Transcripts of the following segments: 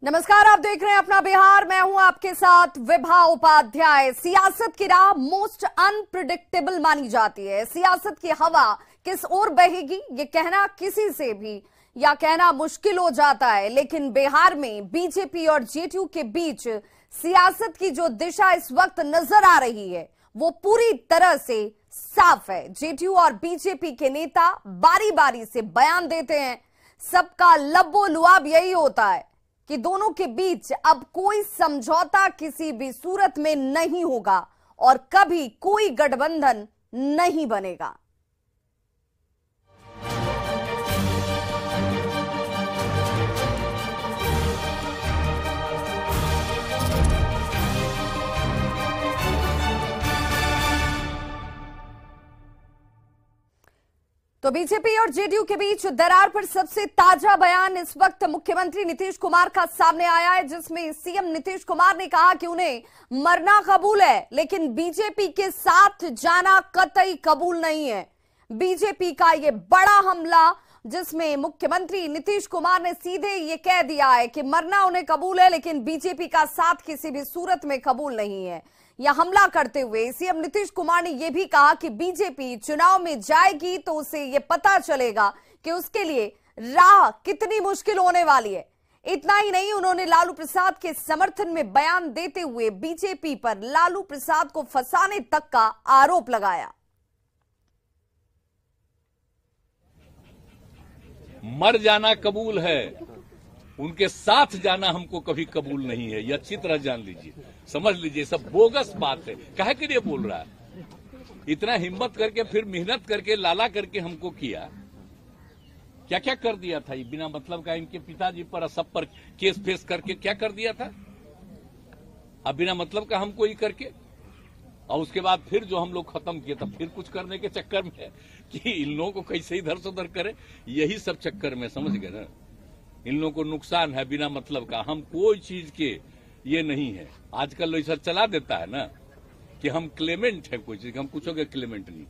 नमस्कार, आप देख रहे हैं अपना बिहार। मैं हूं आपके साथ विभा उपाध्याय। सियासत की राह मोस्ट अनप्रिडिक्टेबल मानी जाती है। सियासत की हवा किस ओर बहेगी ये कहना किसी से भी या कहना मुश्किल हो जाता है, लेकिन बिहार में बीजेपी और जेडीयू के बीच सियासत की जो दिशा इस वक्त नजर आ रही है वो पूरी तरह से साफ है। जेडीयू और बीजेपी के नेता बारी बारी से बयान देते हैं। सबका लब्बो लुआब यही होता है कि दोनों के बीच अब कोई समझौता किसी भी सूरत में नहीं होगा और कभी कोई गठबंधन नहीं बनेगा। तो बीजेपी और जेडीयू के बीच दरार पर सबसे ताजा बयान इस वक्त मुख्यमंत्री नीतीश कुमार का सामने आया है, जिसमें सीएम नीतीश कुमार ने कहा कि उन्हें मरना कबूल है, लेकिन बीजेपी के साथ जाना कतई कबूल नहीं है। बीजेपी का ये बड़ा हमला, जिसमें मुख्यमंत्री नीतीश कुमार ने सीधे ये कह दिया है कि मरना उन्हें कबूल है, लेकिन बीजेपी का साथ किसी भी सूरत में कबूल नहीं है। यह हमला करते हुए सीएम नीतीश कुमार ने यह भी कहा कि बीजेपी चुनाव में जाएगी तो उसे यह पता चलेगा कि उसके लिए राह कितनी मुश्किल होने वाली है। इतना ही नहीं, उन्होंने लालू प्रसाद के समर्थन में बयान देते हुए बीजेपी पर लालू प्रसाद को फंसाने तक का आरोप लगाया। मर जाना कबूल है, उनके साथ जाना हमको कभी कबूल नहीं है। ये अच्छी तरह जान लीजिए, समझ लीजिए, सब बोगस बात है। काहे के लिए बोल रहा है? इतना हिम्मत करके फिर मेहनत करके लाला करके हमको किया, क्या क्या कर दिया था ये बिना मतलब का। इनके पिताजी पर सब पर केस फेस करके क्या कर दिया था अब बिना मतलब का हमको ही करके। और उसके बाद फिर जो हम लोग खत्म किए तब फिर कुछ करने के चक्कर में कि इन लोगों को कैसे इधर से उधर करे, यही सब चक्कर में, समझ गए ना। इन लोगों को नुकसान है बिना मतलब का। हम कोई चीज के ये नहीं है। आजकल ऐसा चला देता है ना कि हम क्लेमेंट है कोई चीज, हम कुछ के क्लेमेंट नहीं।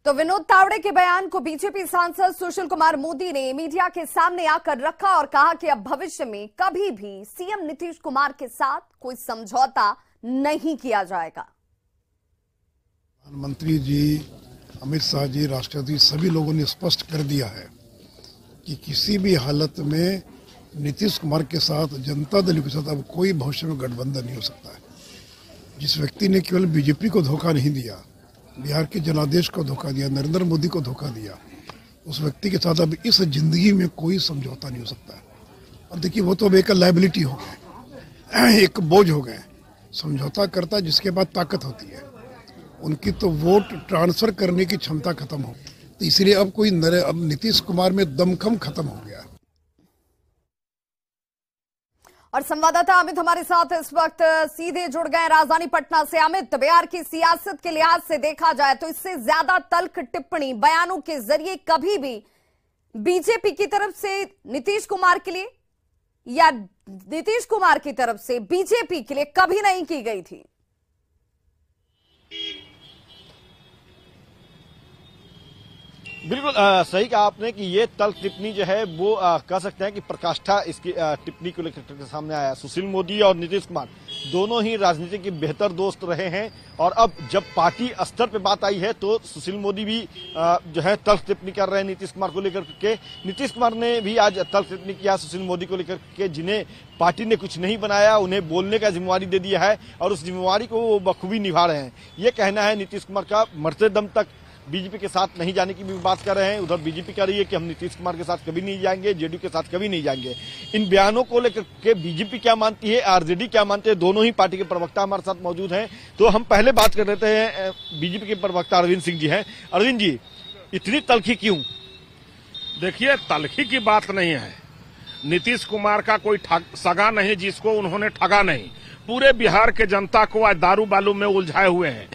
तो विनोद तावड़े के बयान को बीजेपी सांसद सुशील कुमार मोदी ने मीडिया के सामने आकर रखा और कहा कि अब भविष्य में कभी भी सीएम नीतीश कुमार के साथ कोई समझौता नहीं किया जाएगा। प्रधानमंत्री जी, अमित शाह जी, राष्ट्रपति, सभी लोगों ने स्पष्ट कर दिया है कि किसी भी हालत में नीतीश कुमार के साथ, जनता दल के साथ अब कोई भविष्य में गठबंधन नहीं हो सकता है। जिस व्यक्ति ने केवल बीजेपी को धोखा नहीं दिया, बिहार के जनादेश को धोखा दिया, नरेंद्र मोदी को धोखा दिया, उस व्यक्ति के साथ अब इस जिंदगी में कोई समझौता नहीं हो सकता है। और देखिए, वो तो अब एक लायबिलिटी हो गए, एक बोझ हो गए। समझौता करता जिसके बाद ताकत होती है, उनकी तो वोट ट्रांसफर करने की क्षमता खत्म हो। तो इसलिए अब नीतीश कुमार में दमखम खत्म हो गया। और संवाददाता अमित हमारे साथ इस वक्त सीधे जुड़ गए राजधानी पटना से। अमित, बिहार की सियासत के लिहाज से देखा जाए तो इससे ज्यादा तल्ख टिप्पणी बयानों के जरिए कभी भी बीजेपी की तरफ से नीतीश कुमार के लिए या नीतीश कुमार की तरफ से बीजेपी के लिए कभी नहीं की गई थी। बिल्कुल सही कहा आपने कि ये तल्ख टिप्पणी जो है वो कह सकते हैं कि प्रकाष्ठा इसकी टिप्पणी को लेकर के सामने आया। सुशील मोदी और नीतीश कुमार दोनों ही राजनीति के बेहतर दोस्त रहे हैं और अब जब पार्टी स्तर पे बात आई है तो सुशील मोदी भी जो है तल्ख टिप्पणी कर रहे हैं नीतीश कुमार को लेकर के। नीतीश कुमार ने भी आज तल्ख टिप्पणी किया सुशील मोदी को लेकर के, जिन्हें पार्टी ने कुछ नहीं बनाया, उन्हें बोलने का जिम्मेवारी दे दिया है और उस जिम्मेवारी को वो बखूबी निभा रहे हैं। ये कहना है नीतीश कुमार का। मरते दम तक बीजेपी के साथ नहीं जाने की भी बात कर रहे हैं। उधर बीजेपी कह रही है कि हम नीतीश कुमार के साथ कभी नहीं जाएंगे, जेडीयू के साथ कभी नहीं जाएंगे। इन बयानों को लेकर के बीजेपी क्या मानती है, आरजेडी क्या मानते हैं, दोनों ही पार्टी के प्रवक्ता हमारे साथ मौजूद हैं। तो हम पहले बात कर लेते हैं, बीजेपी के प्रवक्ता अरविंद सिंह जी हैं। अरविंद जी, इतनी तल्खी क्यों? देखिए, तल्खी की बात नहीं है। नीतीश कुमार का कोई सगा नहीं जिसको उन्होंने ठगा नहीं। पूरे बिहार के जनता को आज दारू बालू में उलझाए हुए हैं।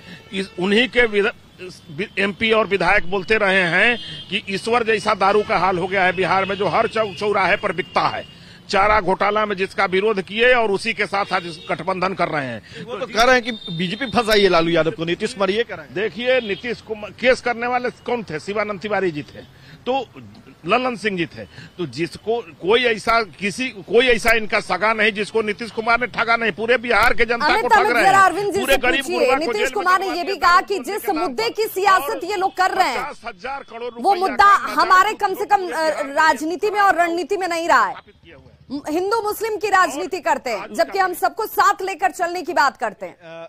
उन्हीं के एमपी और विधायक बोलते रहे हैं कि ईश्वर जैसा दारू का हाल हो गया है बिहार में, जो हर चौराहे पर बिकता है। चारा घोटाला में जिसका विरोध किए और उसी के साथ आज गठबंधन कर रहे हैं। वो तो कह रहे हैं कि बीजेपी फंसाई है लालू यादव को, नीतीश कुमार ये कह रहे हैं। देखिए, नीतीश कुमार केस करने वाले कौन थे? शिवानंद तिवारी जी थे। तो ललन सिंह जी थे। तो जिसको कोई ऐसा इनका सगा नहीं जिसको नीतीश कुमार ने ठगा नहीं। पूरे बिहार के जनता को ठग रहे हैं, पूरे गरीब गुरबा को। नीतीश कुमार ने ये भी कहा कि जिस मुद्दे की सियासत ये लोग कर रहे हैं 50,000 करोड़ वो मुद्दा हमारे कम से कम राजनीति में और रणनीति में नहीं रहा है। हिंदू मुस्लिम की राजनीति करते हैं, जबकि हम सबको साथ लेकर चलने की बात करते हैं।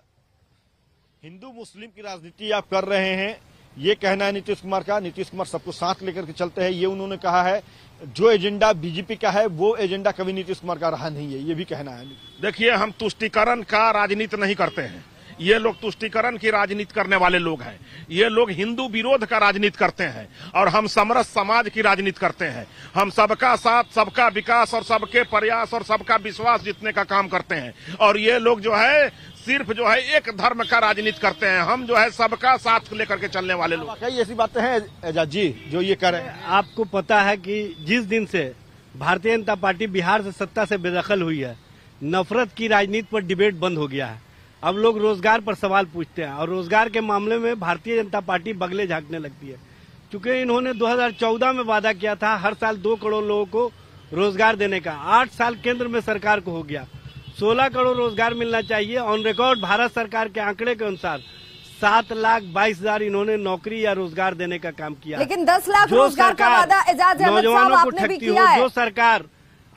हिंदू मुस्लिम की राजनीति आप कर रहे हैं, ये कहना है नीतीश कुमार का। नीतीश कुमार सबको साथ लेकर के चलते हैं, ये उन्होंने कहा है। जो एजेंडा बीजेपी का है वो एजेंडा कभी नीतीश कुमार का रहा नहीं है, ये भी कहना है। देखिए, हम तुष्टीकरण का राजनीति नहीं करते हैं। ये लोग तुष्टीकरण की राजनीति करने वाले लोग हैं। ये लोग हिंदू विरोध का राजनीति करते हैं और हम समरस समाज की राजनीति करते हैं। हम सबका साथ, सबका विकास और सबके प्रयास और सबका विश्वास जीतने का काम करते हैं। और ये लोग जो है सिर्फ जो है एक धर्म का राजनीति करते हैं। हम जो है सबका साथ लेकर के चलने वाले लोग। कई ऐसी बातें हैं एजाज जी जो ये कर रहे हैं। आपको पता है कि जिस दिन से भारतीय जनता पार्टी बिहार से सत्ता से बेदखल हुई है, नफरत की राजनीति पर डिबेट बंद हो गया है। अब लोग रोजगार पर सवाल पूछते हैं और रोजगार के मामले में भारतीय जनता पार्टी बगले झांकने लगती है। क्योंकि इन्होंने 2014 में वादा किया था हर साल 2 करोड़ लोगों को रोजगार देने का। 8 साल केंद्र में सरकार को हो गया, 16 करोड़ रोजगार मिलना चाहिए। ऑन रिकॉर्ड भारत सरकार के आंकड़े के अनुसार 7,22,000 इन्होंने नौकरी या रोजगार देने का काम किया। लेकिन 10 लाख रोजगार का वादा एजाज अहमद साहब आपने भी किया है। जो सरकार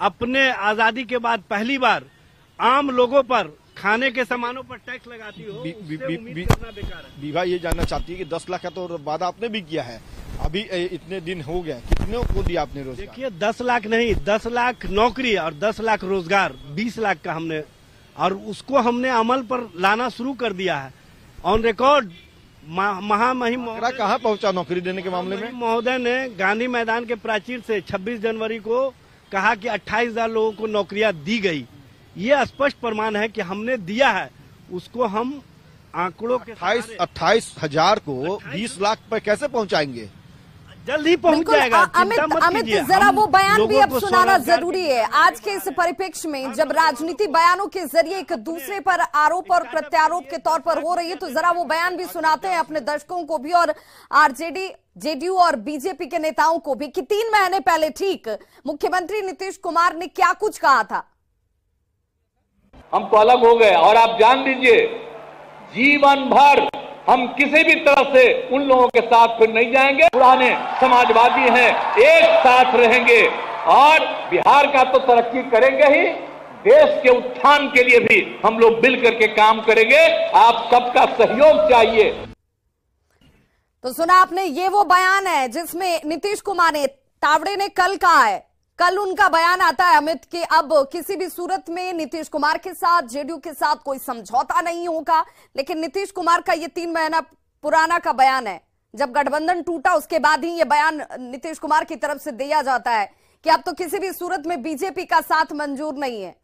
अपने आजादी के बाद पहली बार आम लोगों पर खाने के सामानों पर टैक्स लगाती हो, उससे उम्मीद करना बेकार है। विभा ये जानना चाहती है कि 10 लाख का तो वादा आपने भी किया है, अभी इतने दिन हो गए, कितने को दिया आपने रोजगार? देखिए 10 लाख नहीं, 10 लाख नौकरी और 10 लाख रोजगार, 20 लाख का हमने, और उसको हमने अमल पर लाना शुरू कर दिया है। ऑन रिकॉर्ड महामहिम कहाँ पहुंचा नौकरी देने के मामले में? महोदय ने गांधी मैदान के प्राचीर से 26 जनवरी को कहा कि 28,000 लोगों को नौकरियां दी गई। ये स्पष्ट प्रमाण है कि हमने दिया है, उसको हम आंकड़ों के 28,000 को 20 लाख पर कैसे पहुंचाएंगे? जल्द ही पहुंच जाएगा। अमित जरा वो बयान भी अब सुनाना जरूरी है। आज के इस परिप्रेक्ष्य में जब राजनीति बयानों के जरिए एक दूसरे पर आरोप और प्रत्यारोप के तौर पर हो रही है, तो जरा वो बयान भी सुनाते हैं अपने दर्शकों को भी और आरजेडी, जेडीयू और बीजेपी के नेताओं को भी कि 3 महीने पहले ठीक मुख्यमंत्री नीतीश कुमार ने क्या कुछ कहा था। हम तो अलग हो गए और आप जान लीजिए जीवन भर हम किसी भी तरह से उन लोगों के साथ फिर नहीं जाएंगे। पुराने समाजवादी हैं, एक साथ रहेंगे और बिहार का तो तरक्की करेंगे ही, देश के उत्थान के लिए भी हम लोग मिल करके काम करेंगे। आप सबका सहयोग चाहिए। तो सुना आपने, ये वो बयान है जिसमें नीतीश कुमार ने, तावड़े ने कल कहा है, कल उनका बयान आता है अमित कि अब किसी भी सूरत में नीतीश कुमार के साथ, जेडीयू के साथ कोई समझौता नहीं होगा। लेकिन नीतीश कुमार का ये 3 महीना पुराना का बयान है, जब गठबंधन टूटा उसके बाद ही ये बयान नीतीश कुमार की तरफ से दिया जाता है कि अब तो किसी भी सूरत में बीजेपी का साथ मंजूर नहीं है।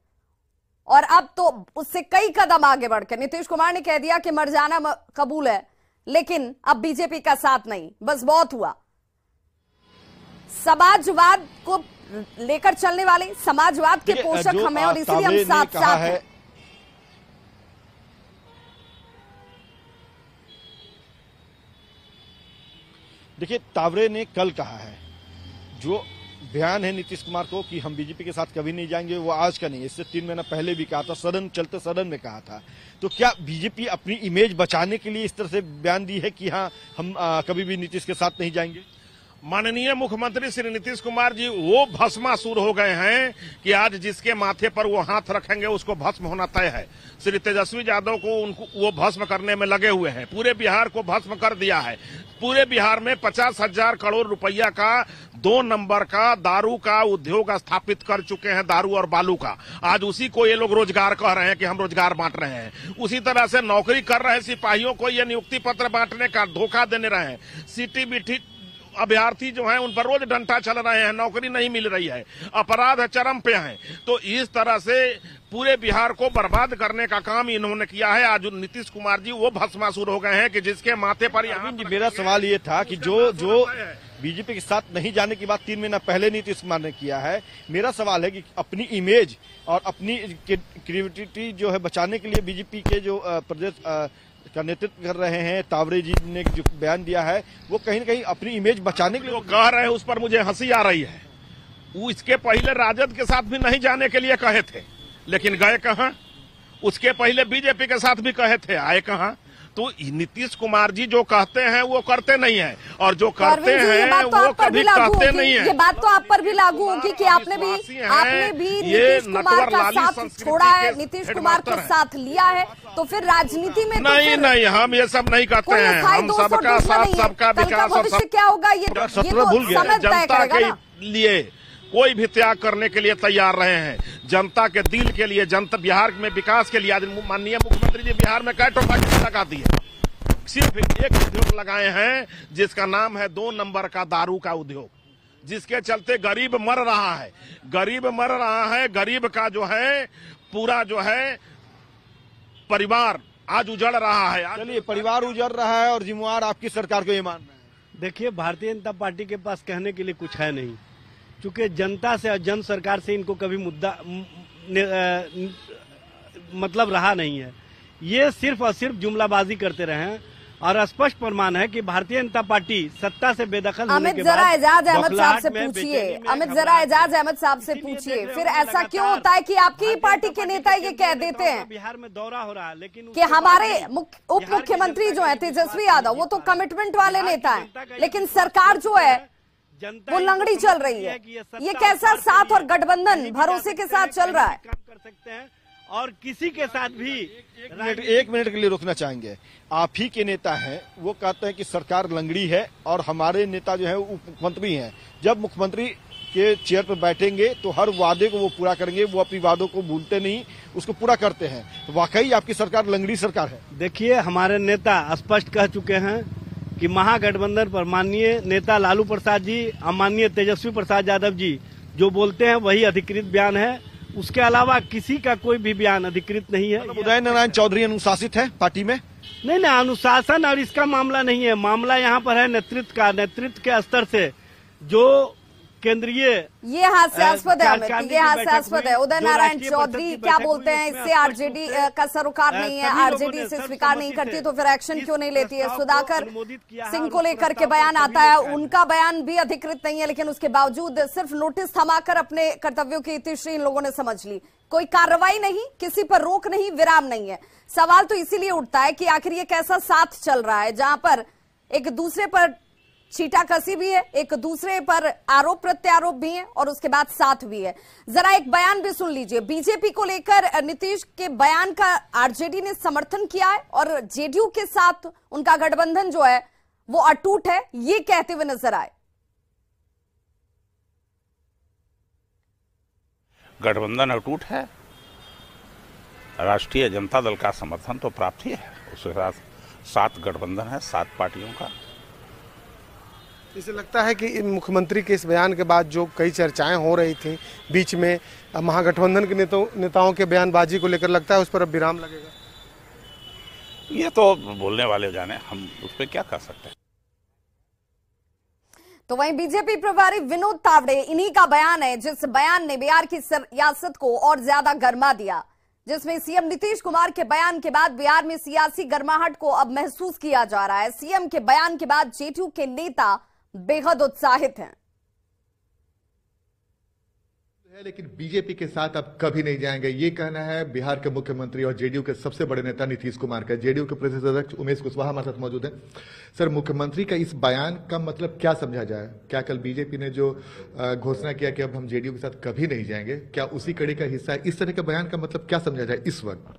और अब तो उससे कई कदम आगे बढ़ के नीतीश कुमार ने कह दिया कि मर जाना कबूल है, लेकिन अब बीजेपी का साथ नहीं, बस बहुत हुआ। समाजवाद को लेकर चलने वाले, समाजवाद के पोषक हमें, और इसीलिए हम साथ साथ हैं। देखिए, तावड़े ने कल कहा है, जो बयान है नीतीश कुमार को कि हम बीजेपी के साथ कभी नहीं जाएंगे, वो आज का नहीं, इससे 3 महीना पहले भी कहा था, सदन चलते सदन में कहा था। तो क्या बीजेपी अपनी इमेज बचाने के लिए इस तरह से बयान दी है कि हाँ हम कभी भी नीतीश के साथ नहीं जाएंगे? माननीय मुख्यमंत्री श्री नीतीश कुमार जी वो भस्मासुर हो गए हैं कि आज जिसके माथे पर वो हाथ रखेंगे उसको भस्म होना तय है। श्री तेजस्वी यादव को उनको वो भस्म करने में लगे हुए हैं, पूरे बिहार को भस्म कर दिया है। पूरे बिहार में 50,000 करोड़ रुपया का 2 नंबर का दारू का उद्योग स्थापित कर चुके हैं, दारू और बालू का। आज उसी को ये लोग रोजगार कह रहे हैं कि हम रोजगार बांट रहे हैं। उसी तरह से नौकरी कर रहे सिपाहियों को ये नियुक्ति पत्र बांटने का धोखा देने रहे हैं। सीटी बीटी अभ्यर्थी जो हैं उन पर रोज डंटा चल रहे हैं, नौकरी नहीं मिल रही है, अपराध चरम पे हैं। तो इस तरह से पूरे बिहार को बर्बाद करने का काम इन्होंने किया है। आज नीतीश कुमार जी वो भस्मासुर हो गए हैं कि जिसके माथे पर यहाँ। मेरा सवाल ये था कि जो बीजेपी के साथ नहीं जाने की बात 3 महीना पहले नीतीश कुमार ने किया है, मेरा सवाल है कि अपनी इमेज और अपनी क्रेडिबिलिटी जो है बचाने के लिए बीजेपी के जो प्रदेश का नेतृत्व कर रहे हैं। तावरे जी ने जो बयान दिया है वो कहीं न कहीं अपनी इमेज बचाने के लिए कह रहे हैं, उस पर मुझे हंसी आ रही है। वो इसके पहले राजद के साथ भी नहीं जाने के लिए कहे थे, लेकिन गए कहां? उसके पहले बीजेपी के साथ भी कहे थे, आए कहां? तो नीतीश कुमार जी जो कहते हैं वो करते नहीं है, और जो करते हैं वो कभी कहते नहीं है। ये बात तो आप पर भी लागू होगी कि आपने भी नीतीश कुमार का साथ छोड़ा है, नीतीश कुमार के साथ लिया है, तो फिर राजनीति में नहीं, हम ये सब नहीं करते हैं। हम सबका साथ, सबका विकास, भविष्य क्या होगा ये तो समय तय करेगा ना। लिए कोई भी त्याग करने के लिए तैयार रहे हैं, जनता के दिल के लिए, जनता बिहार में विकास के लिए। आज माननीय मुख्यमंत्री जी बिहार में कई फैक्ट्री लगा दी है, सिर्फ एक उद्योग लगाए हैं जिसका नाम है 2 नंबर का दारू का उद्योग, जिसके चलते गरीब मर रहा है। गरीब मर रहा है, गरीब का जो है पूरा जो है परिवार आज उजड़ रहा है। चलिए, परिवार उजड़ रहा है और जिम्मेवार आपकी सरकार को ये मानना है। देखिए, भारतीय जनता पार्टी के पास कहने के लिए कुछ है नहीं, क्योंकि जनता से और जन सरकार से इनको कभी मुद्दा मतलब रहा नहीं है। ये सिर्फ और सिर्फ जुमलाबाजी करते रहे हैं, और स्पष्ट प्रमाण है कि भारतीय जनता पार्टी सत्ता से बेदखल होने के बाद जरा एजाज अहमद साहब से पूछिए, जरा एजाज अहमद साहब से पूछिए, फिर ऐसा क्यों होता है कि आपकी ही पार्टी के नेता ये कह देते हैं बिहार में दौरा हो रहा है, लेकिन कि हमारे उप मुख्यमंत्री जो है तेजस्वी यादव वो तो कमिटमेंट वाले नेता है, लेकिन सरकार जो है वो लंगड़ी चल रही है। ये कैसा साथ और गठबंधन भरोसे के साथ चल रहा है? काम कर सकते हैं और किसी के साथ भी। एक मिनट के लिए रुकना चाहेंगे। आप ही के नेता हैं, वो कहते हैं कि सरकार लंगड़ी है, और हमारे नेता जो है उप मुख्यमंत्री हैं। जब मुख्यमंत्री के चेयर पर बैठेंगे तो हर वादे को वो पूरा करेंगे, वो अपनी वादों को भूलते नहीं, उसको पूरा करते हैं। तो वाकई आपकी सरकार लंगड़ी सरकार है। देखिए, हमारे नेता स्पष्ट कह चुके हैं कि महागठबंधन पर माननीय नेता लालू प्रसाद जी और माननीय तेजस्वी प्रसाद यादव जी जो बोलते हैं वही अधिकृत बयान है। उसके अलावा किसी का कोई भी बयान अधिकृत नहीं है। उदय नारायण चौधरी अनुशासित है पार्टी में? नहीं, अनुशासन और इसका मामला नहीं है। मामला यहाँ पर है नेतृत्व का। नेतृत्व के स्तर से जो केंद्रीय ये हास्यास्पद है, ये हास्यास्पद है। उदय नारायण चौधरी क्या बोलते हैं, इससे आरजेडी का सरोकार नहीं है, आरजेडी इसे स्वीकार नहीं करती, तो फिर एक्शन क्यों नहीं लेती है? सुधाकर सिंह को लेकर के बयान आता है, उनका बयान भी अधिकृत नहीं है, लेकिन उसके बावजूद सिर्फ नोटिस थमाकर अपने कर्तव्यों की इतिश्री इन लोगों ने समझ ली। कोई कार्रवाई नहीं, किसी पर रोक नहीं, विराम नहीं है। सवाल तो इसीलिए उठता है कि आखिर ये कैसा साथ चल रहा है जहां पर एक दूसरे पर छीटाकसी भी है, एक दूसरे पर आरोप प्रत्यारोप भी है, और उसके बाद साथ भी है। जरा एक बयान भी सुन लीजिए। बीजेपी को लेकर नीतीश के बयान का आरजेडी ने समर्थन किया है, और जेडीयू के साथ उनका गठबंधन जो है वो अटूट है, ये कहते हुए नजर आए। गठबंधन अटूट है, राष्ट्रीय जनता दल का समर्थन तो प्राप्त ही है, उसके साथ 7 गठबंधन है, 7 पार्टियों का। इसे लगता है कि इन मुख्यमंत्री के इस बयान के बाद जो कई चर्चाएं हो रही थी बीच में महागठबंधन के नेताओं के बयानबाजी को लेकर, लगता है उस पर अब विराम लगेगा? ये तो बोलने वाले जाने, हम उस पर क्या कर सकते हैं। तो वहीं बीजेपी प्रभारी विनोद तावड़े, इन्हीं का बयान है जिस बयान ने बिहार की सियासत को और ज्यादा गर्मा दिया, जिसमें सीएम नीतीश कुमार के बयान के बाद बिहार में सियासी गर्माहट को अब महसूस किया जा रहा है। सीएम के बयान के बाद जेडीयू के नेता बेहद उत्साहित हैं। लेकिन बीजेपी के साथ अब कभी नहीं जाएंगे, ये कहना है बिहार के मुख्यमंत्री और जेडीयू के सबसे बड़े नेता नीतीश कुमार का। जेडीयू के प्रदेश अध्यक्ष उमेश कुशवाहा हमारे साथ मौजूद हैं। सर, मुख्यमंत्री का इस बयान का मतलब क्या समझा जाए? क्या कल बीजेपी ने जो घोषणा किया कि अब हम जेडीयू के साथ कभी नहीं जाएंगे, क्या उसी कड़ी का हिस्सा है? इस तरह के बयान का मतलब क्या समझा जाए इस वक्त?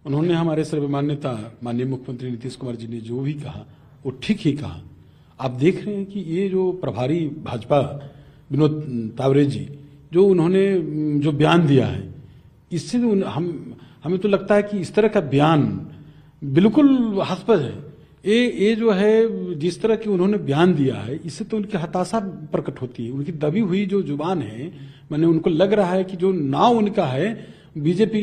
उन्होंने हमारे सर्वमान्य नेता माननीय मुख्यमंत्री नीतीश कुमार जी ने जो भी कहा वो ठीक ही कहा। आप देख रहे हैं कि ये जो प्रभारी भाजपा विनोद तावड़े जी जो उन्होंने जो बयान दिया है, इससे हमें तो लगता है कि इस तरह का बयान बिल्कुल हास्यास्पद है। ये जो है जिस तरह की उन्होंने बयान दिया है, इससे तो उनकी हताशा प्रकट होती है, उनकी दबी हुई जो जुबान है। मैंने उनको लग रहा है कि जो नाव उनका है बीजेपी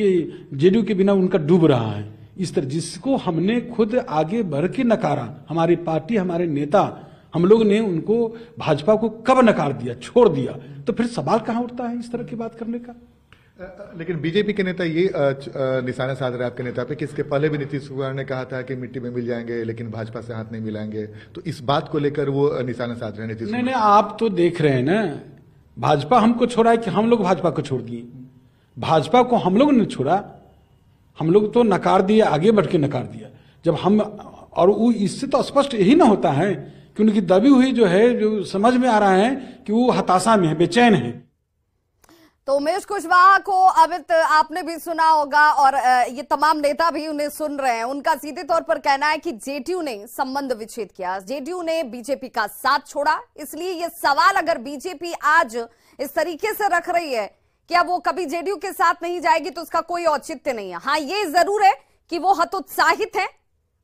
जेडीयू के बिना उनका डूब रहा है। इस तरह जिसको हमने खुद आगे बढ़ के नकारा, हमारी पार्टी, हमारे नेता, हम लोग ने उनको भाजपा को कब नकार दिया, छोड़ दिया, तो फिर सवाल कहां उठता है इस तरह की बात करने का? लेकिन बीजेपी के नेता ये निशाना साध रहे आपके नेता पे कि इसके पहले भी नीतीश कुमार ने कहा था कि मिट्टी में मिल जाएंगे लेकिन भाजपा से हाथ नहीं मिलाएंगे, तो इस बात को लेकर वो निशाना साध रहे हैं नीतीश। नहीं, आप तो देख रहे हैं ना, भाजपा हमको छोड़ा है कि हम लोग भाजपा को छोड़ दिए? भाजपा को हम लोग ने छोड़ा, हम लोग तो नकार दिया, आगे बढ़ के नकार दिया। जब हम, और वो इससे तो स्पष्ट यही ना होता है कि उनकी दबी हुई जो है, जो समझ में आ रहा है कि वो हताशा में है, बेचैन है। तो उमेश कुशवाहा को अमित आपने भी सुना होगा और ये तमाम नेता भी उन्हें सुन रहे हैं। उनका सीधे तौर पर कहना है कि जेडीयू ने संबंध विच्छेद किया, जेडीयू ने बीजेपी का साथ छोड़ा। इसलिए ये सवाल अगर बीजेपी आज इस तरीके से रख रही है कि अब वो कभी जेडीयू के साथ नहीं जाएगी तो उसका कोई औचित्य नहीं है। हाँ, ये जरूर है कि वो हतोत्साहित है,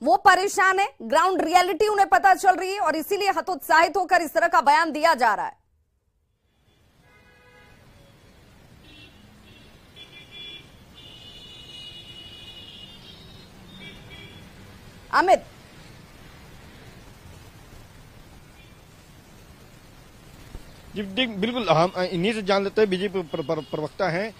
वो परेशान है, ग्राउंड रियलिटी उन्हें पता चल रही है और इसीलिए हतोत्साहित होकर इस तरह का बयान दिया जा रहा है। अमित, जी बिल्कुल, हम इन्हीं से जान लेते हैं। बीजेपी प्रवक्ता हैं,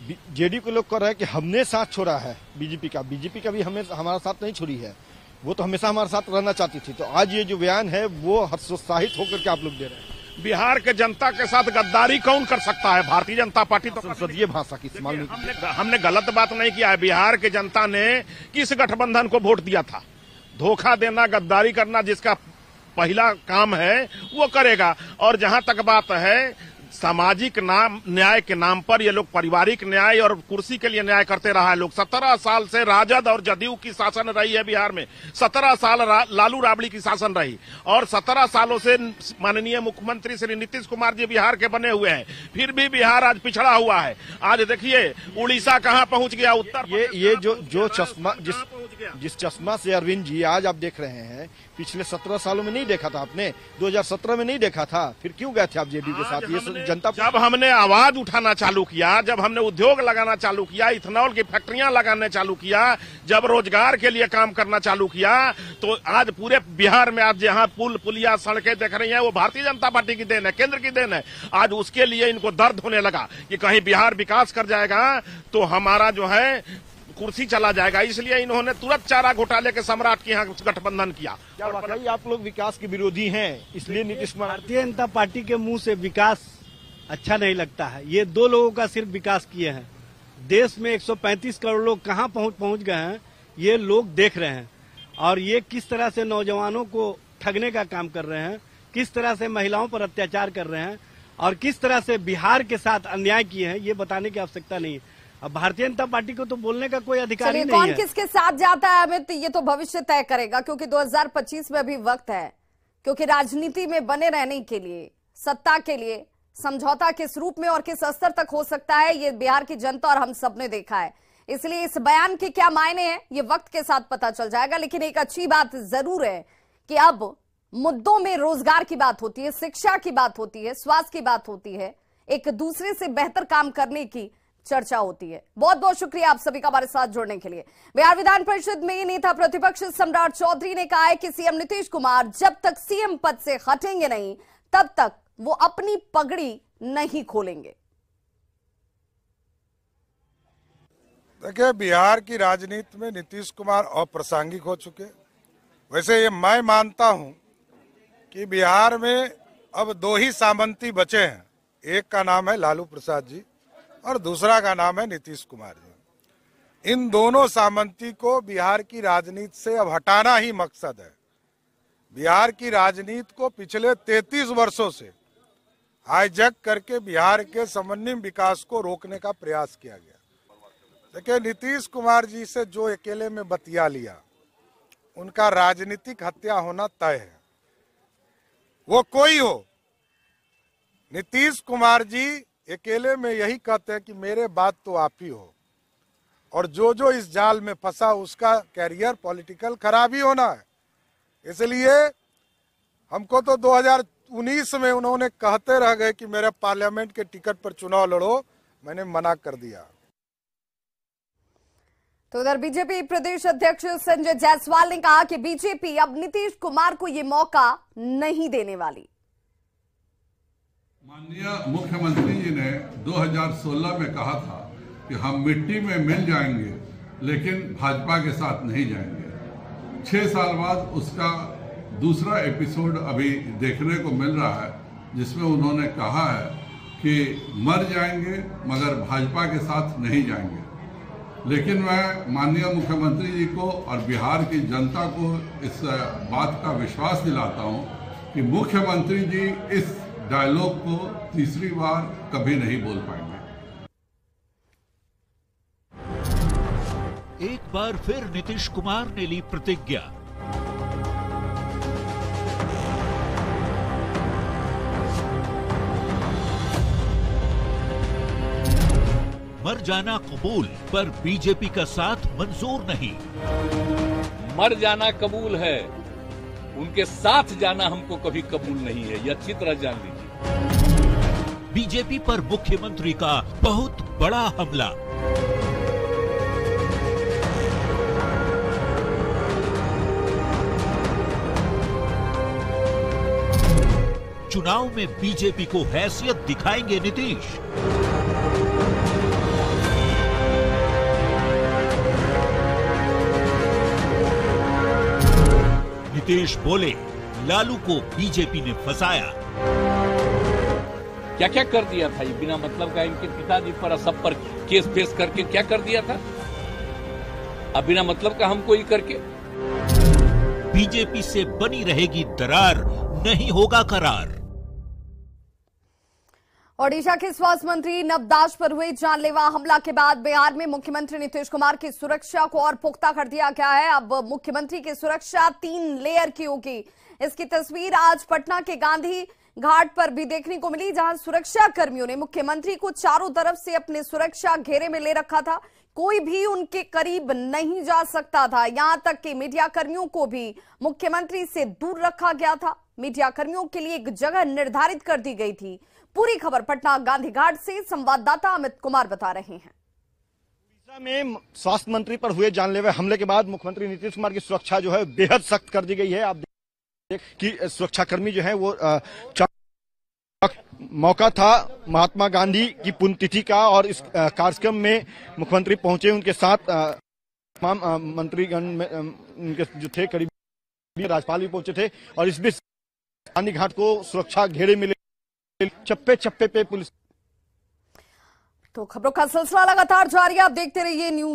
जेडीयू के लोग कह रहे हैं कि हमने साथ छोड़ा है बीजेपी का भी हमारा साथ नहीं छोड़ी है, वो तो हमेशा हमारे साथ रहना चाहती थी। तो आज ये जो बयान है वो हतोत्साहित होकर के आप लोग दे रहे हैं। बिहार के जनता के साथ गद्दारी कौन कर सकता है? भारतीय जनता पार्टी तो संसदीय भाषा की इस्तेमाल नहीं। हमने गलत बात नहीं किया है। बिहार के जनता ने किस गठबंधन को वोट दिया था? धोखा देना, गद्दारी करना जिसका पहला काम है वो करेगा। और जहां तक बात है सामाजिक न्याय के नाम पर ये लोग पारिवारिक न्याय और कुर्सी के लिए न्याय करते रहा है लोग। 17 साल से राजद और जदयू की शासन रही है बिहार में, 17 साल लालू राबड़ी की शासन रही और 17 सालों से माननीय मुख्यमंत्री श्री नीतीश कुमार जी बिहार के बने हुए हैं, फिर भी बिहार आज पिछड़ा हुआ है। आज देखिए उड़ीसा कहां पहुंच गया, उत्तर ये जो चश्मा जिस चश्मा से अरविंद जी आज आप देख रहे हैं, पिछले 17 सालों में नहीं देखा था आपने, 2017 में नहीं देखा था, फिर क्यों गए थे आप जेडीयू के साथ? ये जनता, जब हमने आवाज उठाना चालू किया, जब हमने उद्योग लगाना चालू किया, इथेनॉल की फैक्ट्रियां लगाने चालू किया, जब रोजगार के लिए काम करना चालू किया, तो आज पूरे बिहार में आज जहां पुल पुलिया सड़कें देख रही हैं वो भारतीय जनता पार्टी की देन है, केंद्र की देन है। आज उसके लिए इनको दर्द होने लगा कि कहीं बिहार विकास कर जाएगा तो हमारा जो है कुर्सी चला जाएगा, इसलिए इन्होंने तुरंत चारा घोटाले के सम्राट के यहाँ गठबंधन किया। क्या वाकई आप लोग विकास के विरोधी हैं? इसलिए नीतीश कुमार, भारतीय जनता पार्टी के मुंह से विकास अच्छा नहीं लगता है। ये दो लोगों का सिर्फ विकास किए हैं। देश में 135 करोड़ लोग कहां पहुंच गए हैं ये लोग देख रहे हैं, और ये किस तरह से नौजवानों को ठगने का काम कर रहे हैं, किस तरह से महिलाओं पर अत्याचार कर रहे हैं और किस तरह से बिहार के साथ अन्याय किए हैं, ये बताने की आवश्यकता नहीं है। अब भारतीय जनता पार्टी को तो बोलने का कोई अधिकार ही नहीं है। कौन किसके साथ जाता है अमित, ये तो भविष्य तय करेगा, क्योंकि 2025 में भी वक्त है। क्योंकि राजनीति में बने रहने के लिए, सत्ता के लिए समझौता किस रूप में और किस स्तर तक हो सकता है, ये बिहार की जनता और हम सब ने देखा है। इसलिए इस बयान के क्या मायने हैं ये वक्त के साथ पता चल जाएगा। लेकिन एक अच्छी बात जरूर है कि अब मुद्दों में रोजगार की बात होती है, शिक्षा की बात होती है, स्वास्थ्य की बात होती है, एक दूसरे से बेहतर काम करने की चर्चा होती है। बहुत बहुत शुक्रिया आप सभी का हमारे साथ जुड़ने के लिए। बिहार विधान परिषद में नेता प्रतिपक्ष सम्राट चौधरी ने कहा है कि सीएम नीतीश कुमार जब तक सीएम पद से हटेंगे नहीं तब तक वो अपनी पगड़ी नहीं खोलेंगे। देखिए, बिहार की राजनीति में नीतीश कुमार अप्रासंगिक हो चुके। वैसे ये मैं मानता हूं कि बिहार में अब 2 ही सामंती बचे हैं, एक का नाम है लालू प्रसाद जी और दूसरा का नाम है नीतीश कुमार जी। इन दोनों सामंती को बिहार की राजनीति से अब हटाना ही मकसद है। बिहार की राजनीति को पिछले 33 वर्षों से हाईजैक करके बिहार के समन्वित विकास को रोकने का प्रयास किया गया। देखिए, नीतीश कुमार जी से जो अकेले में बतिया लिया, उनका राजनीतिक हत्या होना तय है। वो कोई हो, नीतीश कुमार जी अकेले में यही कहते हैं कि मेरे बाद तो आप ही हो, और जो जो इस जाल में फंसा उसका कैरियर पॉलिटिकल खराब ही होना है। इसलिए हमको तो 2019 में उन्होंने कहते रह गए कि मेरे पार्लियामेंट के टिकट पर चुनाव लड़ो, मैंने मना कर दिया। तो उधर बीजेपी प्रदेश अध्यक्ष संजय जायसवाल ने कहा कि बीजेपी अब नीतीश कुमार को ये मौका नहीं देने वाली। माननीय मुख्यमंत्री जी ने 2016 में कहा था कि हम मिट्टी में मिल जाएंगे लेकिन भाजपा के साथ नहीं जाएंगे। 6 साल बाद उसका दूसरा एपिसोड अभी देखने को मिल रहा है, जिसमें उन्होंने कहा है कि मर जाएंगे मगर भाजपा के साथ नहीं जाएंगे। लेकिन मैं माननीय मुख्यमंत्री जी को और बिहार की जनता को इस बात का विश्वास दिलाता हूं कि मुख्यमंत्री जी इस डायलॉग को तीसरी बार कभी नहीं बोल पाएंगे। एक बार फिर नीतीश कुमार ने ली प्रतिज्ञा। मर जाना कबूल, पर बीजेपी का साथ मंजूर नहीं। मर जाना कबूल है, उनके साथ जाना हमको कभी कबूल नहीं है, ये अच्छी तरह जान लीजिए। बीजेपी पर मुख्यमंत्री का बहुत बड़ा हमला। चुनाव में बीजेपी को हैसियत दिखाएंगे नीतीश। नीतीश बोले, लालू को बीजेपी ने फंसाया। क्या क्या कर दिया था ये बिना मतलब का, इनके पिताजी पर सब पर केस फेस करके क्या कर दिया था, अब बिना मतलब का हमको ही करके। बीजेपी से बनी रहेगी दरार, नहीं होगा करार। ओडिशा के स्वास्थ्य मंत्री नवदास पर हुए जानलेवा हमला के बाद बिहार में मुख्यमंत्री नीतीश कुमार की सुरक्षा को और पुख्ता कर दिया गया है। अब मुख्यमंत्री की सुरक्षा 3 लेयर की होगी। इसकी तस्वीर आज पटना के गांधी घाट पर भी देखने को मिली, जहां सुरक्षा कर्मियों ने मुख्यमंत्री को चारों तरफ से अपने सुरक्षा घेरे में ले रखा था। कोई भी उनके करीब नहीं जा सकता था। यहां तक कि मीडिया कर्मियों को भी मुख्यमंत्री से दूर रखा गया था। मीडिया कर्मियों के लिए एक जगह निर्धारित कर दी गई थी। पूरी खबर पटना गांधी घाट से संवाददाता अमित कुमार बता रहे हैं। उड़ीसा में स्वास्थ्य मंत्री पर हुए जानलेवा हमले के बाद मुख्यमंत्री नीतीश कुमार की सुरक्षा जो है बेहद सख्त कर दी गई है। आप देख कि सुरक्षाकर्मी जो है वो मौका था महात्मा गांधी की पुण्यतिथि का, और इस कार्यक्रम में मुख्यमंत्री पहुंचे। उनके साथ तमाम मंत्रीगण में उनके जो थे करीबी राज्यपाल भी पहुंचे थे, और इस बीच गांधी घाट को सुरक्षा घेरे में चप्पे चप्पे पे पुलिस। तो खबरों का सिलसिला लगातार जारी है, आप देखते रहिए न्यूज।